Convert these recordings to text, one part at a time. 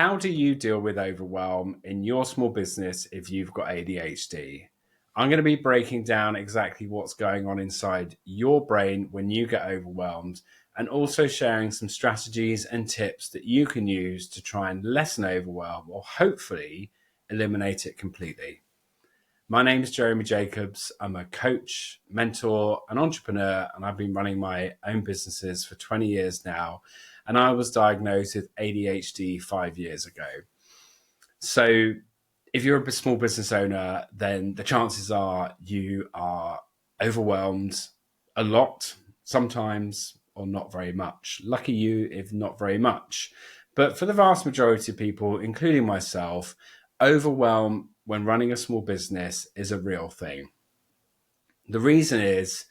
How do you deal with overwhelm in your small business if you've got ADHD? I'm going to be breaking down exactly what's going on inside your brain when you get overwhelmed, and also sharing some strategies and tips that you can use to try and lessen overwhelm or hopefully eliminate it completely. My name is Jeremy Jacobs. I'm a coach, mentor, and entrepreneur, and I've been running my own businesses for 20 years now. And I was diagnosed with ADHD 5 years ago. So, if you're a small business owner, then the chances are you are overwhelmed a lot, sometimes, or not very much. Lucky you if not very much. But for the vast majority of people, including myself, overwhelm when running a small business is a real thing. The reason is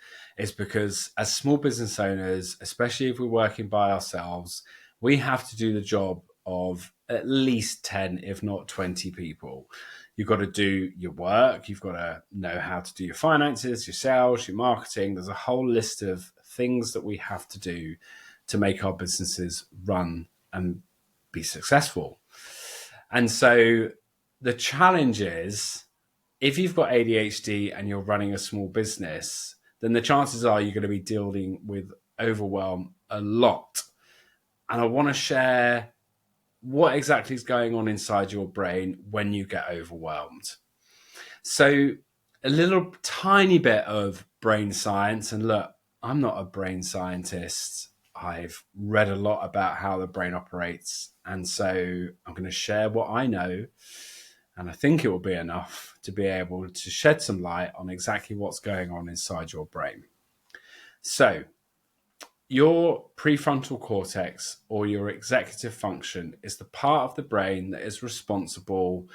because as small business owners, especially if we're working by ourselves, we have to do the job of at least 10, if not 20 people. You've got to do your work. You've got to know how to do your finances, your sales, your marketing. There's a whole list of things that we have to do to make our businesses run and be successful. And so the challenge is, if you've got ADHD and you're running a small business, then the chances are you're going to be dealing with overwhelm a lot. And I want to share what exactly is going on inside your brain when you get overwhelmed. So, a little tiny bit of brain science. And look, I'm not a brain scientist. I've read a lot about how the brain operates. And so I'm going to share what I know. And I think it will be enough to be able to shed some light on exactly what's going on inside your brain. So, your prefrontal cortex, or your executive function, is the part of the brain that is responsible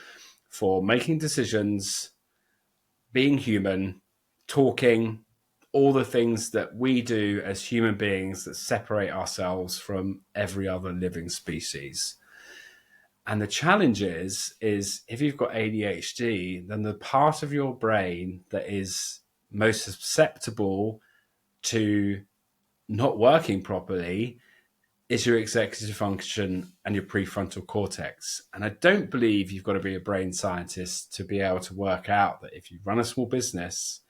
for making decisions, being human, talking, all the things that we do as human beings that separate ourselves from every other living species. And the challenge is if you've got ADHD, then the part of your brain that is most susceptible to not working properly is your executive function and your prefrontal cortex. And I don't believe you've got to be a brain scientist to be able to work out that if you run a small business,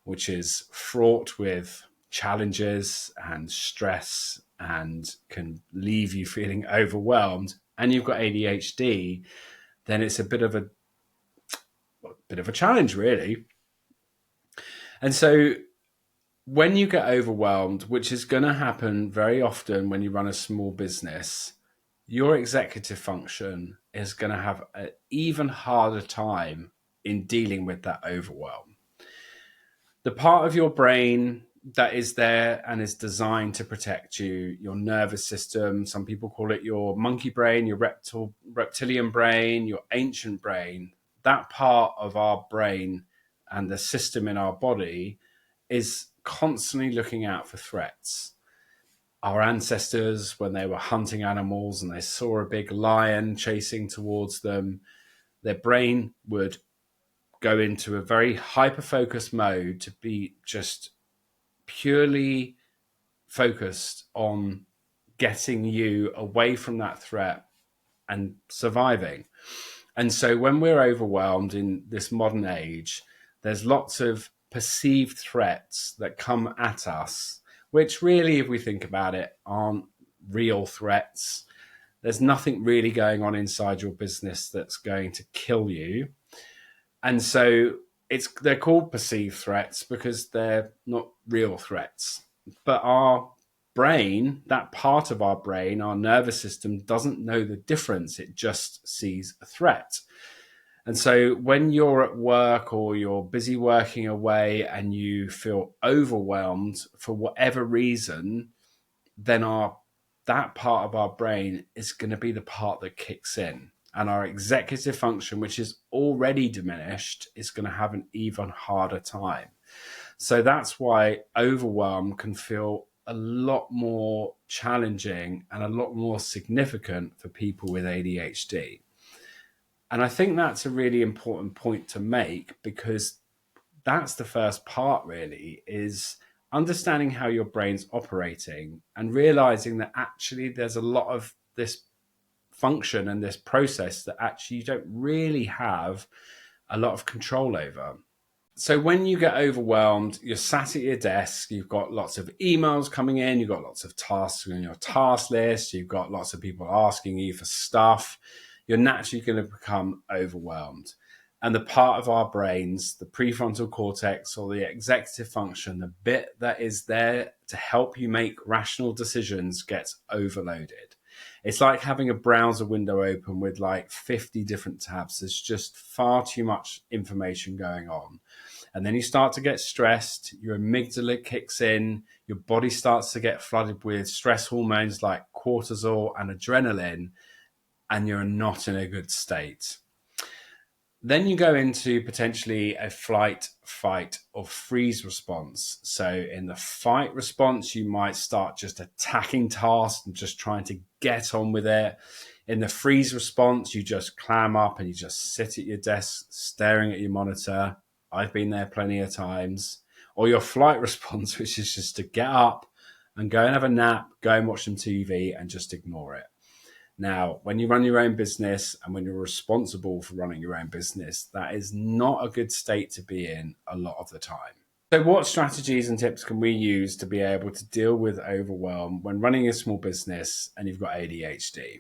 which is fraught with challenges and stress and can leave you feeling overwhelmed, and you've got ADHD, then it's a bit of a challenge, really. And so when you get overwhelmed, which is going to happen very often when you run a small business, your executive function is going to have an even harder time in dealing with that overwhelm. The part of your brain that is there and is designed to protect you, your nervous system, some people call it your monkey brain, your reptilian brain, your ancient brain, that part of our brain and the system in our body is constantly looking out for threats. Our ancestors, when they were hunting animals and they saw a big lion chasing towards them, their brain would go into a very hyper-focused mode to be just purely focused on getting you away from that threat and surviving. And so when we're overwhelmed in this modern age, there's lots of perceived threats that come at us, which really, if we think about it, aren't real threats. There's nothing really going on inside your business that's going to kill you. And so they're called perceived threats because they're not real threats. But our brain, that part of our brain, our nervous system, doesn't know the difference. It just sees a threat. And so when you're at work or you're busy working away and you feel overwhelmed for whatever reason, then that part of our brain is going to be the part that kicks in. And our executive function, which is already diminished, is going to have an even harder time. So that's why overwhelm can feel a lot more challenging and a lot more significant for people with ADHD. And I think that's a really important point to make, because that's the first part, really, is understanding how your brain's operating and realizing that actually there's a lot of this function and this process that actually you don't really have a lot of control over. So when you get overwhelmed, you're sat at your desk, you've got lots of emails coming in, you've got lots of tasks on your task list, you've got lots of people asking you for stuff, you're naturally going to become overwhelmed. And the part of our brains, the prefrontal cortex or the executive function, the bit that is there to help you make rational decisions, gets overloaded. It's like having a browser window open with like 50 different tabs. There's just far too much information going on. And then you start to get stressed, your amygdala kicks in, your body starts to get flooded with stress hormones like cortisol and adrenaline, and you're not in a good state. Then you go into potentially a flight, fight, or freeze response. So in the fight response, you might start just attacking tasks and just trying to get on with it. In the freeze response, you just clam up and you just sit at your desk staring at your monitor. I've been there plenty of times. Or your flight response, which is just to get up and go and have a nap, go and watch some TV and just ignore it. Now, when you run your own business and when you're responsible for running your own business, that is not a good state to be in a lot of the time. So what strategies and tips can we use to be able to deal with overwhelm when running a small business and you've got ADHD?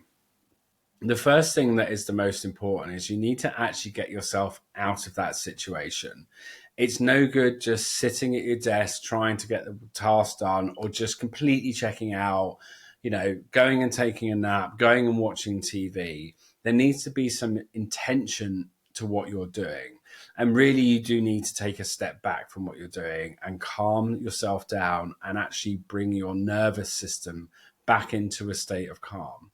The first thing that is the most important is you need to actually get yourself out of that situation. It's no good just sitting at your desk trying to get the task done or just completely checking out, going and taking a nap, going and watching TV. There needs to be some intention to what you're doing. And really, you do need to take a step back from what you're doing and calm yourself down and actually bring your nervous system back into a state of calm.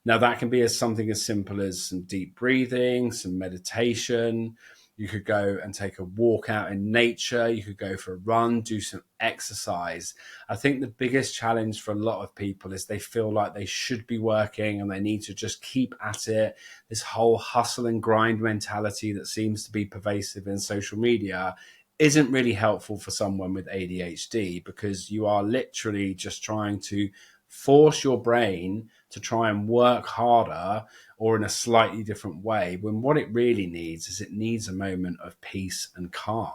Now, that can be something as simple as some deep breathing, some meditation. You could go and take a walk out in nature. You could go for a run, do some exercise. I think the biggest challenge for a lot of people is they feel like they should be working and they need to just keep at it. This whole hustle and grind mentality that seems to be pervasive in social media isn't really helpful for someone with ADHD, because you are literally just trying to force your brain to try and work harder or in a slightly different way, when what it really needs is it needs a moment of peace and calm.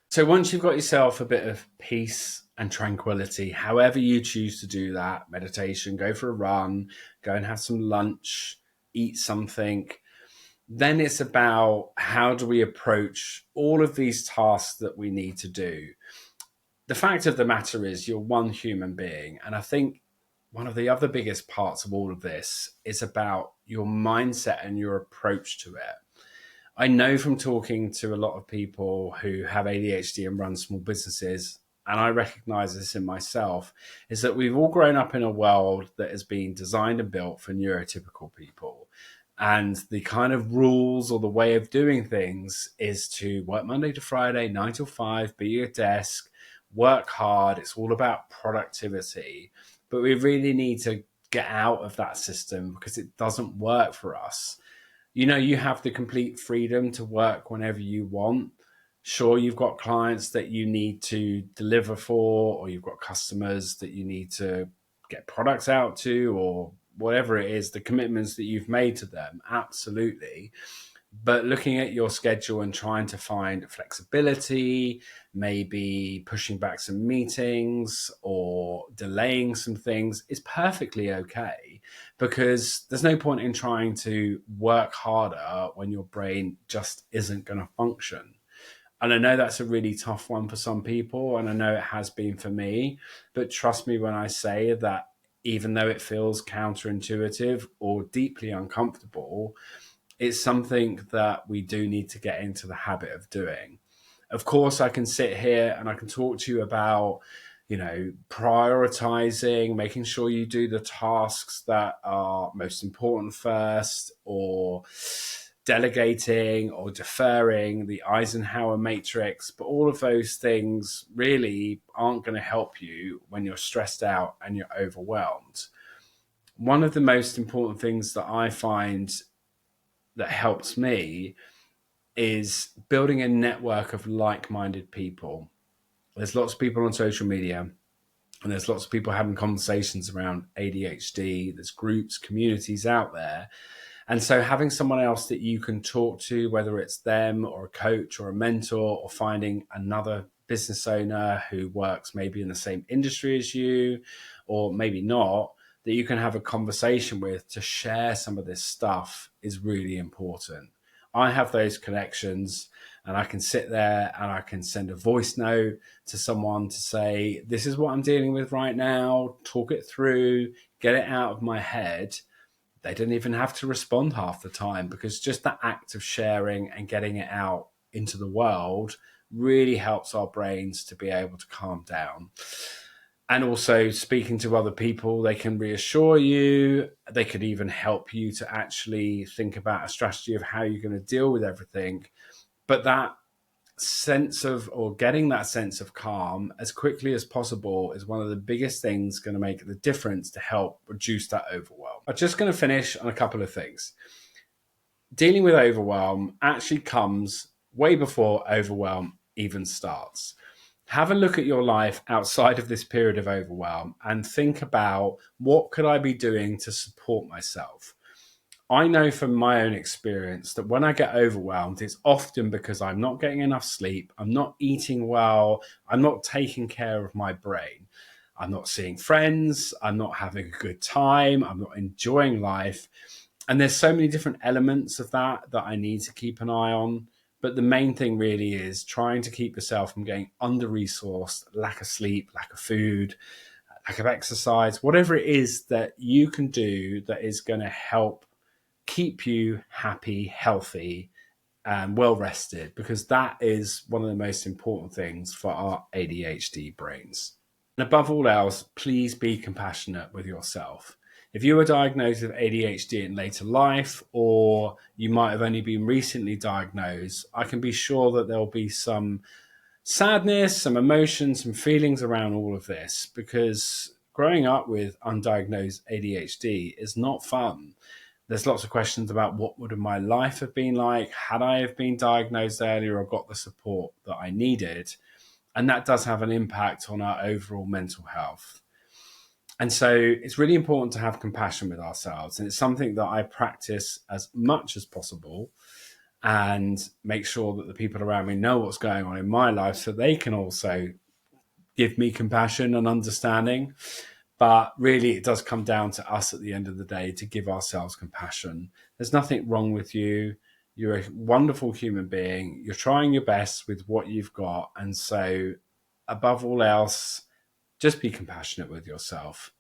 So once you've got yourself a bit of peace and tranquility, however you choose to do that, meditation, go for a run, go and have some lunch, eat something, then it's about how do we approach all of these tasks that we need to do. The fact of the matter is you're one human being. And I think one of the other biggest parts of all of this is about your mindset and your approach to it. I know from talking to a lot of people who have ADHD and run small businesses, and I recognize this in myself, is that we've all grown up in a world that has been designed and built for neurotypical people. And the kind of rules or the way of doing things is to work Monday to Friday, 9 till 5, be at your desk, work hard. It's all about productivity. But we really need to get out of that system because it doesn't work for us. You have the complete freedom to work whenever you want. Sure, you've got clients that you need to deliver for, or you've got customers that you need to get products out to, or whatever it is, the commitments that you've made to them. Absolutely. But looking at your schedule and trying to find flexibility, maybe pushing back some meetings or delaying some things is perfectly okay, because there's no point in trying to work harder when your brain just isn't going to function. And I know that's a really tough one for some people, and I know it has been for me, but trust me when I say that even though it feels counterintuitive or deeply uncomfortable, it's something that we do need to get into the habit of doing. Of course, I can sit here and I can talk to you about, prioritizing, making sure you do the tasks that are most important first, or delegating or deferring, the Eisenhower matrix. But all of those things really aren't going to help you when you're stressed out and you're overwhelmed. One of the most important things that I find that helps me is building a network of like-minded people. There's lots of people on social media And there's lots of people having conversations around ADHD. There's groups, communities out there. And so having someone else that you can talk to, whether it's them or a coach or a mentor, or finding another business owner who works maybe in the same industry as you, or maybe not, that you can have a conversation with to share some of this stuff is really important. I have those connections, and I can sit there and I can send a voice note to someone to say, this is what I'm dealing with right now, talk it through, get it out of my head. They don't even have to respond half the time, because just that act of sharing and getting it out into the world really helps our brains to be able to calm down. And also speaking to other people, they can reassure you. They could even help you to actually think about a strategy of how you're going to deal with everything. But that sense of, or getting that sense of calm as quickly as possible, is one of the biggest things going to make the difference to help reduce that overwhelm. I'm just going to finish on a couple of things. Dealing with overwhelm actually comes way before overwhelm even starts. Have a look at your life outside of this period of overwhelm and think about, what could I be doing to support myself? I know from my own experience that when I get overwhelmed, it's often because I'm not getting enough sleep, I'm not eating well, I'm not taking care of my brain, I'm not seeing friends, I'm not having a good time, I'm not enjoying life. And there's so many different elements of that I need to keep an eye on. But the main thing really is trying to keep yourself from getting under-resourced, lack of sleep, lack of food, lack of exercise, whatever it is that you can do that is going to help keep you happy, healthy, and well rested, because that is one of the most important things for our ADHD brains. And above all else, please be compassionate with yourself. If you were diagnosed with ADHD in later life, or you might have only been recently diagnosed, I can be sure that there'll be some sadness, some emotions, some feelings around all of this, because growing up with undiagnosed ADHD is not fun. There's lots of questions about, what would my life have been like had I have been diagnosed earlier or got the support that I needed? And that does have an impact on our overall mental health. And so it's really important to have compassion with ourselves. And it's something that I practice as much as possible, and make sure that the people around me know what's going on in my life, so they can also give me compassion and understanding. But really, it does come down to us at the end of the day to give ourselves compassion. There's nothing wrong with you. You're a wonderful human being. You're trying your best with what you've got. And so above all else, just be compassionate with yourself.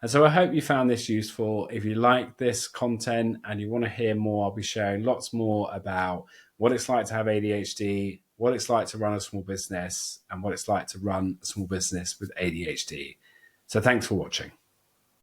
And so I hope you found this useful. If you like this content and you want to hear more, I'll be sharing lots more about what it's like to have ADHD, what it's like to run a small business, and what it's like to run a small business with ADHD. So thanks for watching.